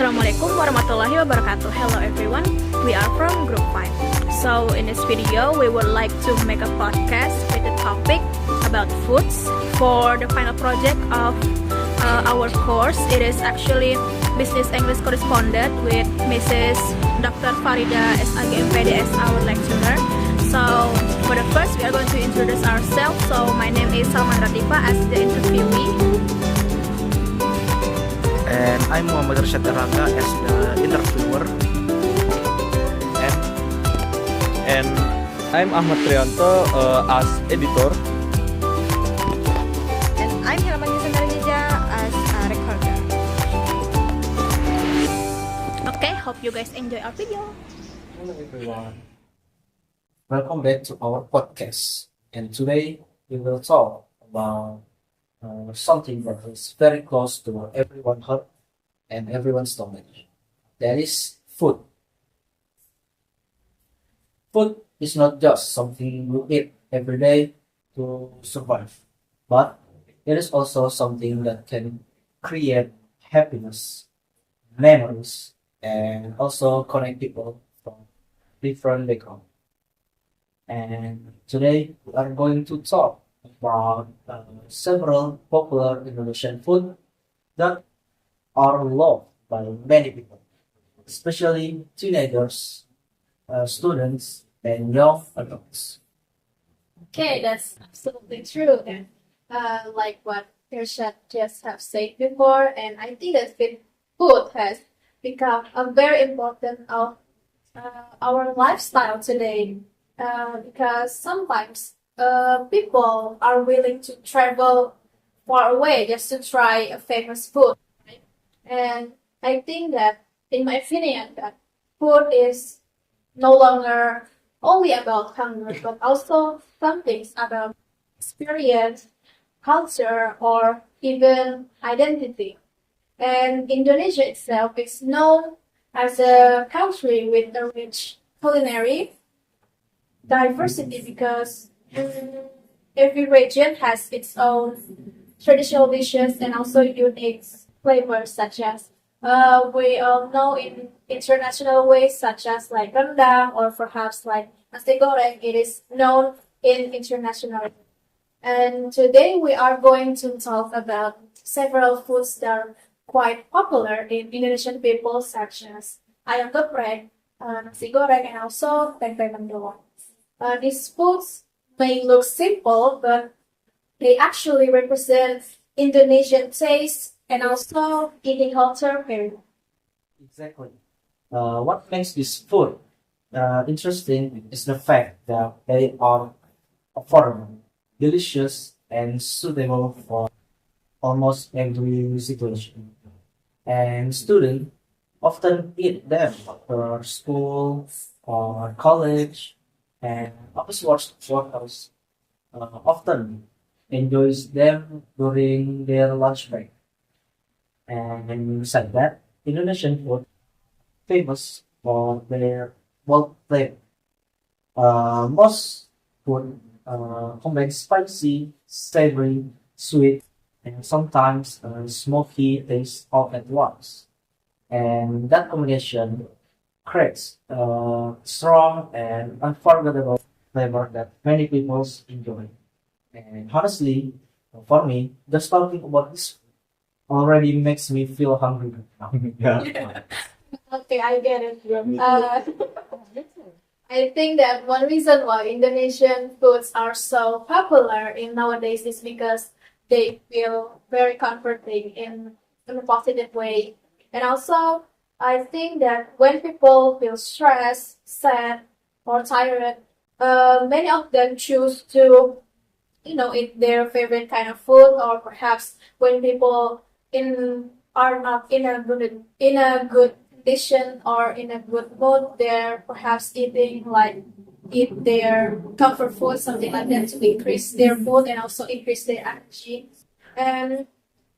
Assalamualaikum warahmatullahi wabarakatuh. Hello everyone, we are from Group 5. So in this video, we would like to make a podcast with the topic about foods for the final project of our course. It is actually Business English Correspondent with Mrs. Dr. Farida SAG MPD as our lecturer. So for the first, we are going to introduce ourselves. So my name is Salman Ratifa as the interviewee. And I'm Muhammad Rashad Erlangga as the interviewer. And I'm Ahmad Trianto as editor. And I'm Hilman Yusandarnija as a recorder. Okay, hope you guys enjoy our video. Hello everyone, welcome back to our podcast, and today we will talk about something that is very close to everyone's heart and everyone's stomach. That is food. Food is not just something you eat every day to survive, but it is also something that can create happiness, memories, and also connect people from different backgrounds. And today we are going to talk about several popular Indonesian food that are loved by many people, especially teenagers, students, and young adults. Okay, that's absolutely true. And like what Irshad just have said before, and I think that food has become a very important of our lifestyle today. Because sometimes people are willing to travel far away just to try a famous food, right? And I think that, in my opinion, that food is no longer only about hunger, but also some things about experience, culture, or even identity. And Indonesia itself is known as a country with a rich culinary diversity because every region has its own traditional dishes and also unique flavors, such as we all know in international ways, such as like rendang or perhaps like nasi goreng. It is known in international. And today we are going to talk about several foods that are quite popular in Indonesian people, such as ayam geprek, nasi goreng, and also pempek mendoan. These foods may look simple, but they actually represent Indonesian taste and also eating culture very well. Exactly. What makes this food interesting is the fact that they are affordable, delicious, and suitable for almost every situation. And students often eat them after school or college, and office workers often enjoys them during their lunch break. And besides that, Indonesian food famous for their bold flavor. Most food combines spicy, savory, sweet, and sometimes smoky taste all at once. And that combination creates a strong and unforgettable flavor that many people enjoy. And honestly, for me, just talking about this already makes me feel hungry now. Yeah. Okay, I get it. I think that one reason why Indonesian foods are so popular in nowadays is because they feel very comforting in a positive way. And also, I think that when people feel stressed, sad, or tired, many of them choose to, eat their favorite kind of food, or perhaps when people are not in a good condition or in a good mood, they're perhaps eat their comfort food, something like that, to increase their mood and also increase their energy. And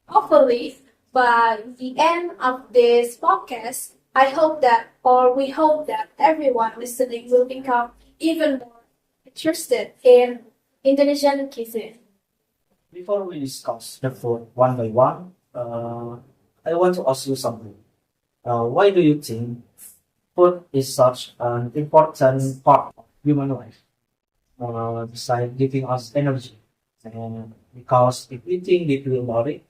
hopefully, by the end of this podcast, we hope that everyone listening will become even more interested in Indonesian cuisine. Before we discuss the food one by one, I want to ask you something. Why do you think food is such an important part of human life? Besides giving us energy, and because if we think deeply about it,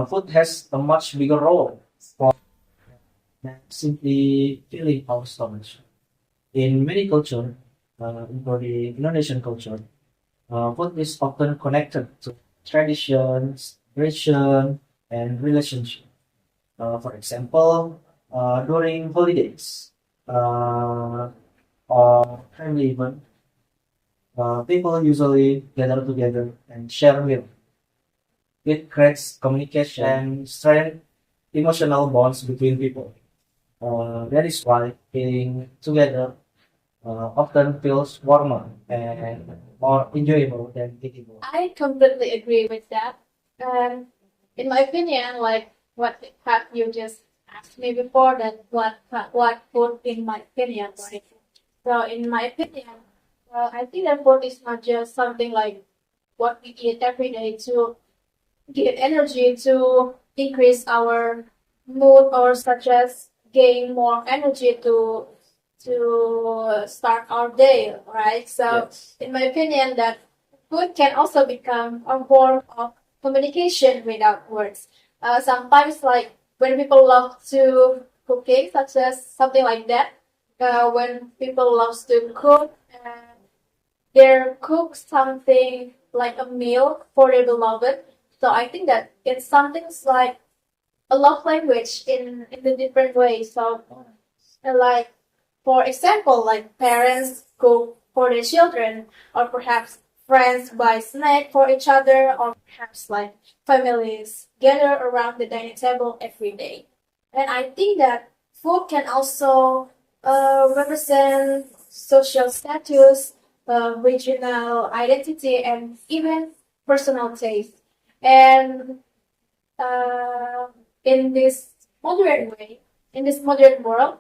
food has a much bigger role for than simply filling our stomachs. In many cultures, including Indonesian culture, food is often connected to traditions, tradition, and relationship. For example, during holidays uh, or family event, people usually gather together and share meal. It creates communication and strength emotional bonds between people. That is why eating together often feels warmer and more enjoyable than eating alone. I completely agree with that. Um, in my opinion, like what have you just asked me before, that what food in my opinion, right? So in my opinion, I think that food is not just something like what we eat every day to get energy to increase our mood or such as gain more energy to start our day, right? So Yes. in my opinion that food can also become a form of communication without words. Sometimes like when people love to cooking, such as something like that, when people love to cook and they cook something like a meal for their beloved. So I think that it's something like a love language in the different ways. So like for example, like parents cook for their children, or perhaps friends buy snack for each other, or perhaps like families gather around the dining table every day. And I think that food can also represent social status, regional identity, and even personal taste. And uh, in this modern way, in this modern world,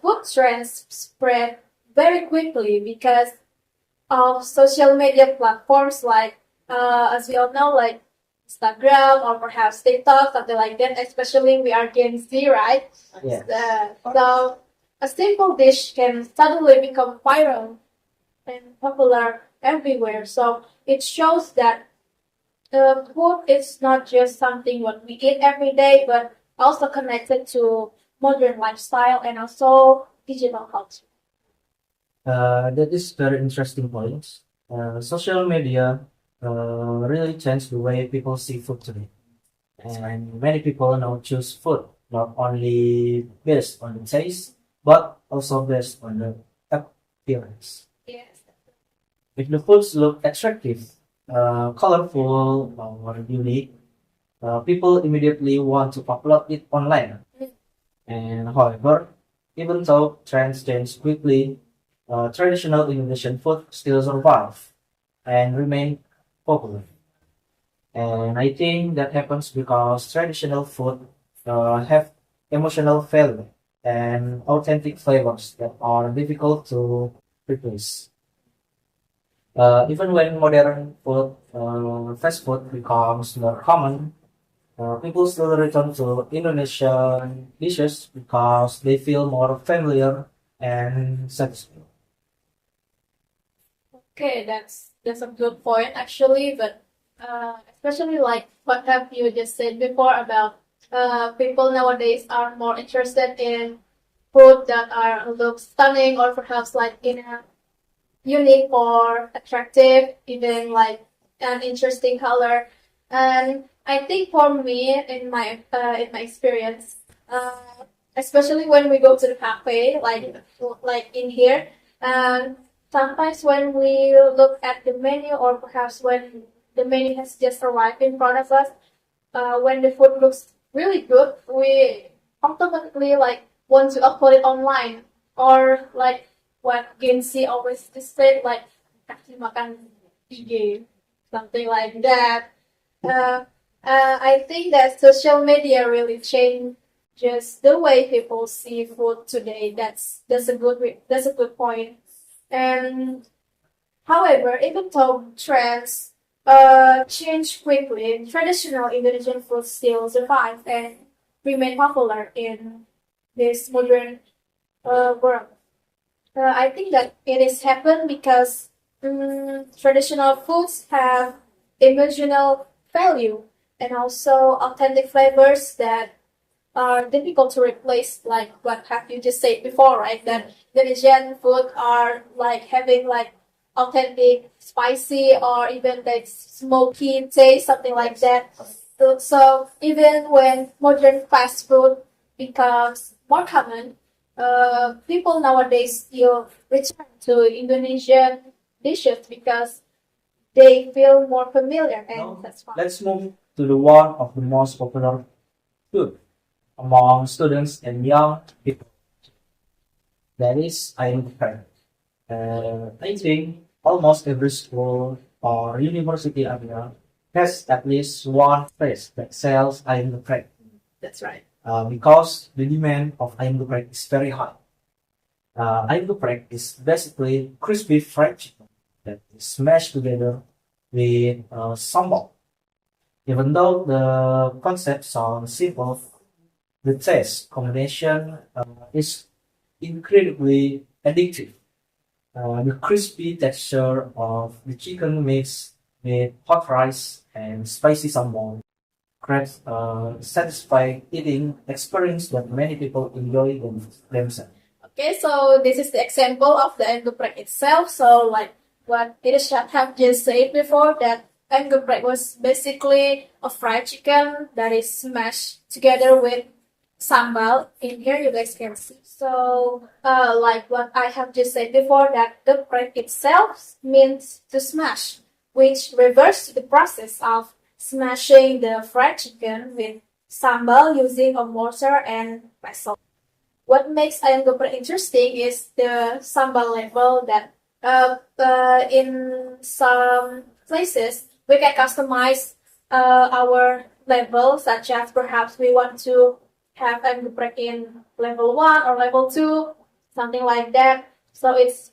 food trends spread very quickly because of social media platforms like, as we all know, like Instagram or perhaps TikTok, something like that. Especially we are Gen Z, right? Yes. So a simple dish can suddenly become viral and popular everywhere. So it shows that food is not just something what we eat every day, but also connected to modern lifestyle and also digital culture. That is very interesting point. Social media really changed the way people see food today. And many people now choose food not only based on the taste, but also based on the appearance. Yes. If the foods look attractive, colorful, or unique, people immediately want to upload it online. And however, even though trends change quickly, traditional Indonesian food still survive and remain popular. And I think that happens because traditional food have emotional value and authentic flavors that are difficult to replace. Even when modern food, fast food becomes more common, people still return to Indonesian dishes because they feel more familiar and satisfying. Okay, that's a good point actually, but especially like what have you just said before about people nowadays are more interested in food that are look stunning or perhaps like in a unique or attractive, even like an interesting color. And I think for me, in my experience, especially when we go to the cafe, like in here, and sometimes when we look at the menu, or perhaps when the menu has just arrived in front of us, when the food looks really good, we automatically like want to upload it online, or like what Gensi always just said, like kasih makan IG, something like that. Uh, I think that social media really changed just the way people see food today. That's a good point. And however, even though trends change quickly, traditional Indonesian food still survive, and remain popular in this modern world. I think that it is happened because traditional foods have emotional value and also authentic flavors that are difficult to replace, like what have you just said before, right? That Indonesian food are like having like authentic, spicy, or even like smoky taste, something like that. So even when modern fast food becomes more common, people nowadays still return to Indonesian dishes because they feel more familiar, and Now, that's fine. let's move to the one of the most popular food among students and young people. That is ayam geprek. I think almost every school or university area has at least one place that sells ayam geprek. That's right. Because the demand of ayam geprek is very high. Ayam geprek is basically crispy fried chicken that is smashed together with sambal. Even though the concept sounds simple, the taste combination is incredibly addictive. The crispy texture of the chicken mixed with hot rice and spicy sambal creates a satisfying eating experience that many people enjoy themselves. Okay, so this is the example of the ayam geprek itself. So like what Irshad have just said before, that ayam geprek was basically a fried chicken that is smashed together with sambal. In here you guys can see. So like what I have just said before, that geprek itself means to smash, which refers to the process of smashing the fried chicken with sambal using a mortar and pestle. What makes ayam geprek interesting is the sambal level that in some places we can customize our level, such as perhaps we want to have ayam geprek in level 1 or level 2, something like that. So it's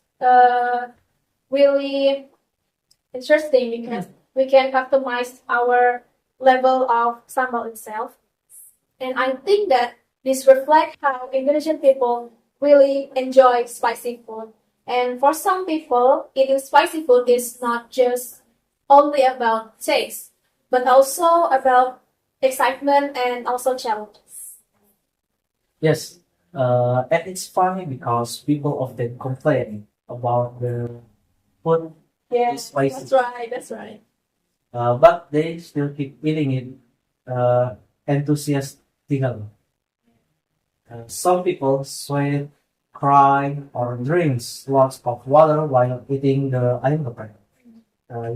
really interesting because we can customize our level of sambal itself. And I think that this reflects how Indonesian people really enjoy spicy food. And for some people, eating spicy food is not just only about taste, but also about excitement and also challenges. Yes, and it's funny because people often complain about the food Yes, spicy. that's right, that's right. But they still keep eating it enthusiastically. Some people sweat, cry, or drinks lots of water while eating the ayam geprek.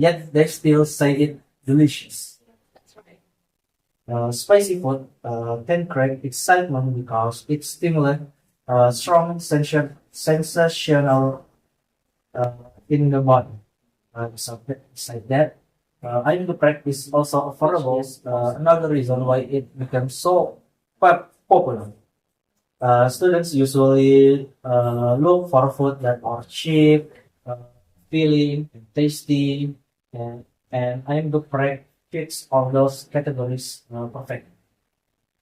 Yet they still say it delicious. That's right. Spicy food can create excitement because it stimulates strong sensational in the body. Besides that, ayam geprek is also affordable. Another reason why it becomes so popular. Students usually look for food that are cheap, filling, and tasty, and ayam geprek fits all those categories perfect.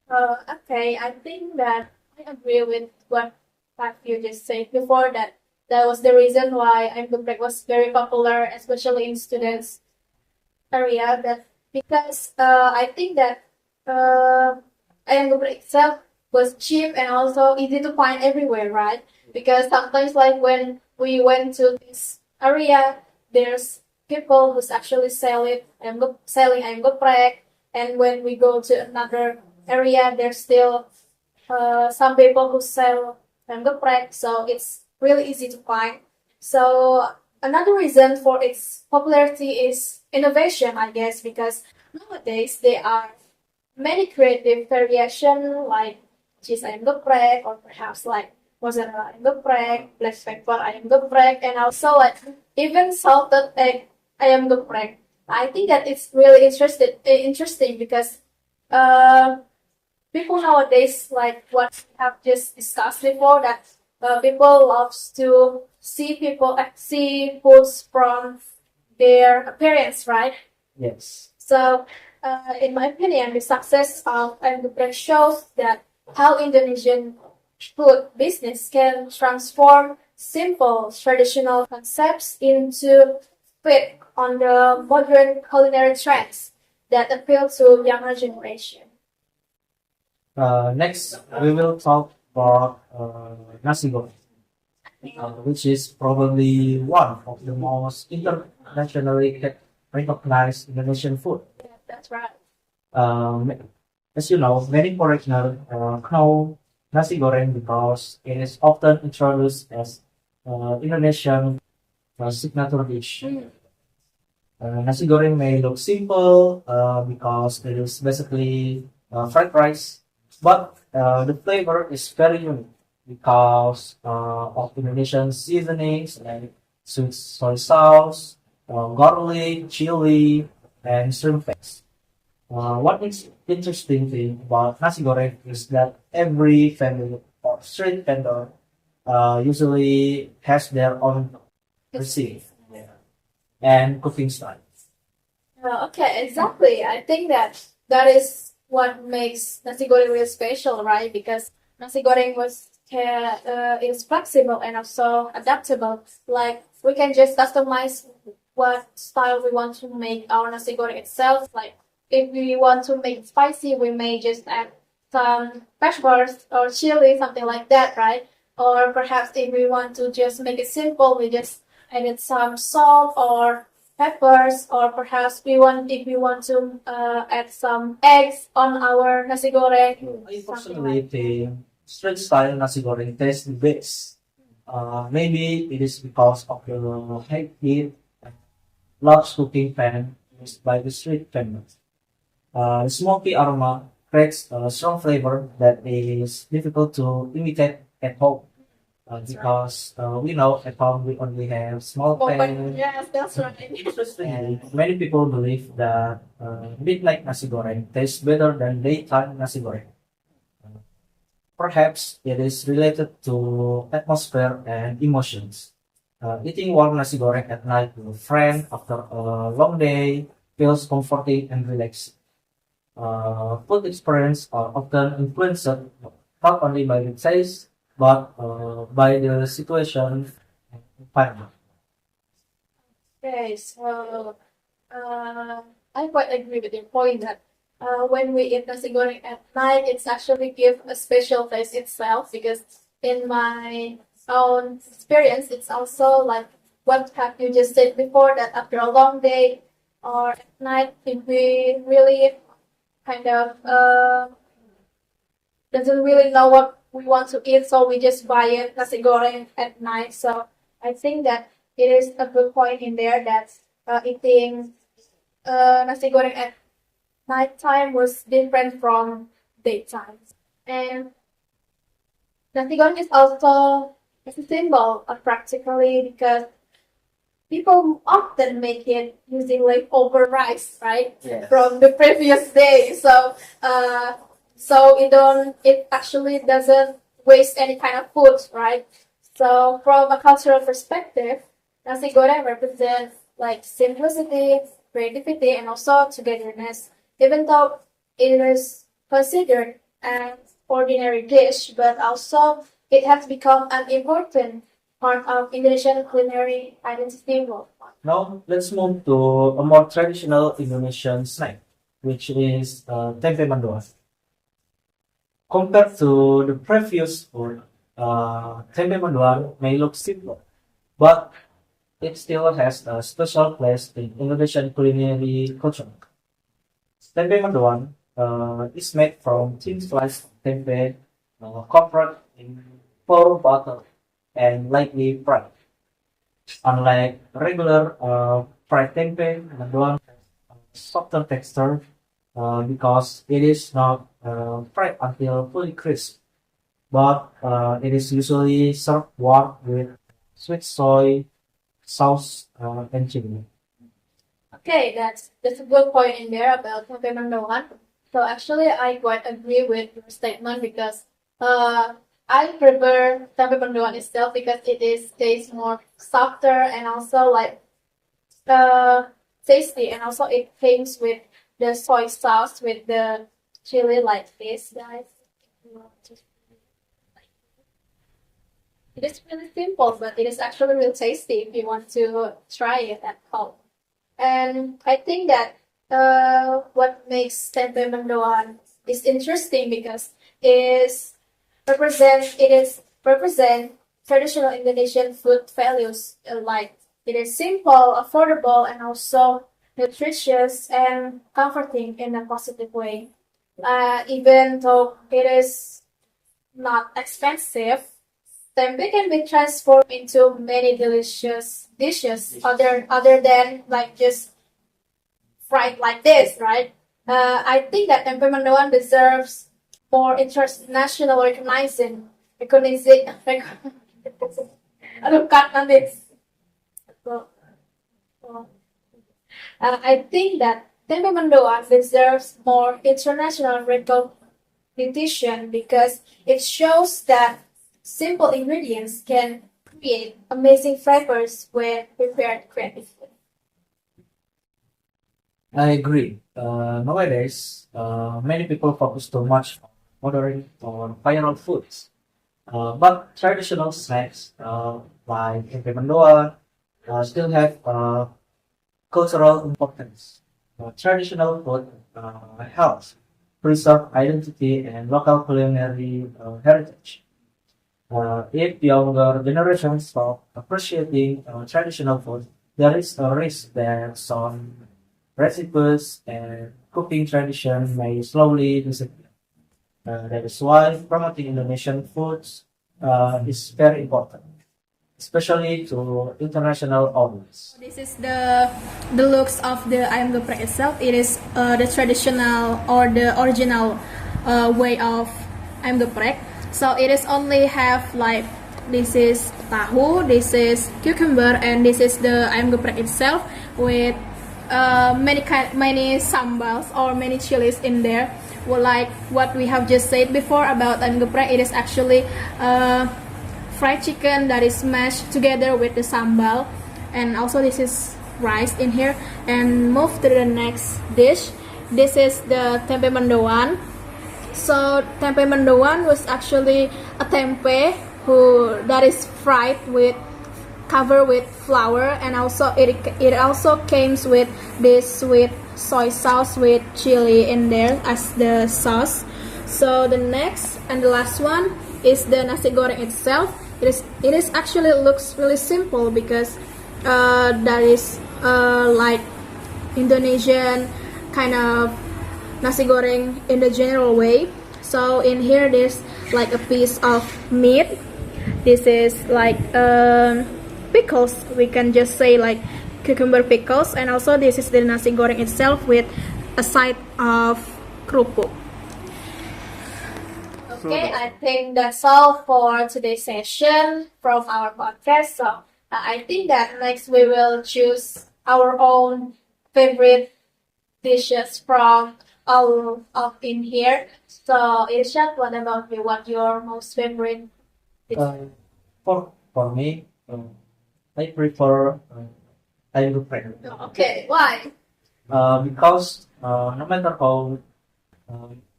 Okay, I think that I agree with what you just said before, that that was the reason why ayam geprek was very popular, especially in students area. That because I think that ayam geprek itself was cheap and also easy to find everywhere, right? Because sometimes, like when we went to this area, there's people who's actually selling ayam geprek, and when we go to another area, there's still some people who sell ayam geprek, so it's really easy to find. So another reason for its popularity is innovation, I guess, because nowadays there are many creative variation like cheese ayam geprek, or perhaps like mozzarella ayam geprek, black pepper ayam geprek, and also like even salted egg ayam geprek. I think that it's really interesting because people nowadays, like what we have just discussed before, that people loves to see foods from their appearance, right? Yes. So in my opinion, the success of ayam geprek shows that how Indonesian food business can transform simple traditional concepts into fit on the modern culinary trends that appeal to younger generation. Next, we will talk about nasi goreng, which is probably one of the most internationally recognized Indonesian food. Yeah, that's right. Um, as you know, many foreigners know nasi goreng because it is often introduced as Indonesian signature dish. Nasi goreng may look simple because it is basically fried rice, but the flavor is very unique because of Indonesian seasonings like sweet soy sauce, garlic, chili, and shrimp paste. What is interesting thing about nasi goreng is that every family or street vendor usually has their own recipe and cooking style. Okay, exactly. I think that is what makes nasi goreng really special, right? Because nasi goreng is flexible and also adaptable. Like we can just customize what style we want to make our nasi goreng itself. Like if we want to make it spicy, we may just add some peppers or chili, something like that, right? Or perhaps if we want to just make it simple, we just added some salt or peppers, or perhaps if we want to add some eggs on our nasi goreng. I Something personally like that. think street style nasi goreng tastes the best. Maybe it is because of the high heat and large cooking pan used by the street vendors. The smoky aroma creates a strong flavor that is difficult to imitate at home. Because we know at home we only have small pan. Yes, that's right. And many people believe that midnight nasi goreng tastes better than daytime nasi goreng. Perhaps it is related to atmosphere and emotions. Eating warm nasi goreng at night with a friend after a long day feels comforting and relaxing. Food experience are often influenced not only by the taste but by the situation and environment. Okay, so I quite agree with your point that when we eat nasi goreng at night, it's actually give a special taste itself. Because in my own experience, it's also like what have you just said before, that after a long day or at night, if we really kind of doesn't really know what we want to eat, so we just buy it nasi goreng at night. So I think that it is a good point in there that eating nasi goreng at nighttime was different from daytime. And nasi goreng is also a symbol of practically, because people often make it using leftover rice, right? Yes. From the previous day. So it actually doesn't waste any kind of food, right? So from a cultural perspective, nasi goreng represents like simplicity, creativity, and also togetherness. Even though it is considered an ordinary dish, but also it has become an important part of Indonesian culinary identity worldwide. Now let's move to a more traditional Indonesian snack, which is tempe mendoan. Compared to the previous food, tempe mendoan may look simple, but it still has a special place in Indonesian culinary culture. Tempe mendoan is made from thin sliced tempe covered in pour butter and lightly fried. Unlike regular fried tempe, mendoan has a softer texture because it is not fried until fully crisp, but it is usually served warm with sweet soy sauce and chili. Okay, that's a good point in there about tempe mendoan. So actually, I quite agree with your statement, because I prefer tempe mendoan itself because tastes more softer and also like tasty, and also it comes with the soy sauce with the chili like this, guys. It is really simple, but it is actually really tasty if you want to try it at home. And I think that what makes tempe mendoan is interesting because it is represent traditional Indonesian food values like it is simple, affordable, and also nutritious and comforting in a positive way. Even though it is not expensive, tempeh can be transformed into many delicious dishes other than like just fried like this, right? I think that tempe mendoan deserves more international recognition. Aduh, cut on this. I think that tempe mendoan deserves more international recognition because it shows that simple ingredients can create amazing flavors when prepared creatively. I agree. Nowadays, many people focus too much on ordering or viral foods. But traditional snacks like tempe mendoan still have cultural importance. Traditional food helps preserve identity and local culinary heritage. If younger generations stop appreciating traditional food, there is a risk that some recipes and cooking tradition may slowly disappear. That is why promoting Indonesian foods is very important, especially to international audience. This is the looks of the ayam geprek itself. It is the traditional or the original way of ayam geprek. So it is only have like this is tahu, this is cucumber, and this is the ayam geprek itself with many sambals or many chilies in there. Well, like what we have just said before about ayam geprek, it is actually fried chicken that is mashed together with the sambal, and also this is rice in here. And move to the next dish. This is the tempe mendoan. So tempe mendoan was actually a tempeh that is fried with covered with flour, and also it also comes with this sweet soy sauce with chili in there as the sauce. So the next and the last one is the nasi goreng itself. It is actually looks really simple because that is like Indonesian kind of nasi goreng in the general way. So in here there's like a piece of meat. This is like pickles. We can just say like cucumber pickles, and also this is the nasi goreng itself with a side of kerupuk. Okay, I think that's all for today's session from our podcast. So I think that next we will choose our own favorite dishes from all of in here. So Irshad, what about you? What your most favorite dish? For me, I prefer ayam geprek. Okay, why? Because no matter how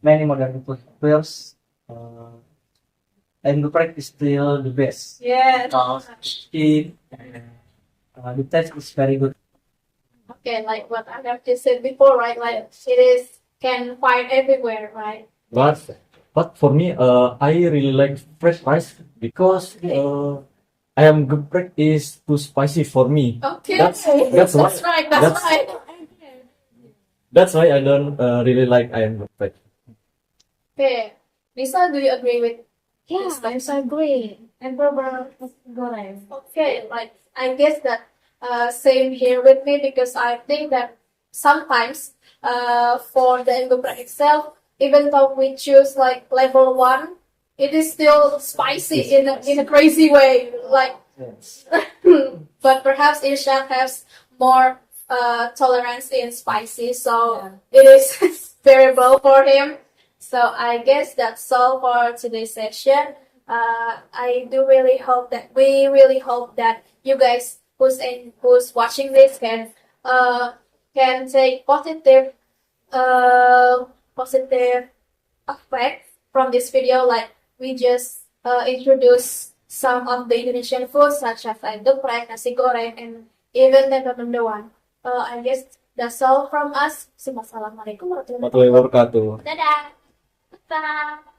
many modern food appears, ayam geprek is still the best. Yes. Because it the taste is very good. Okay, like what I have just said before, right? Like it is can find everywhere, right? But for me, I really like fresh rice because ayam geprek is too spicy for me. Okay, That's right. That's right. That's why I don't really like ayam geprek. Okay, Lisa, do you agree with? Yeah, I agree. And Barbara Goreng. Okay, like I guess that same here with me because I think that sometimes for the engoprek itself, even though we choose like level 1, it is still spicy in a crazy way. Like, Yes. but perhaps Irshad has more tolerance in spicy, so it is variable for him. So I guess that's all for today's session. I do really hope that we really hope that you guys who's watching this can take positive positive effect from this video. Like we just introduce some of the Indonesian foods such as like geprek, nasi goreng, and even tempe mendoan. I guess that's all from us. Assalamualaikum warahmatullahi Warahmatullahi wabarakatuh. wabarakatuh. Dadah. Bye.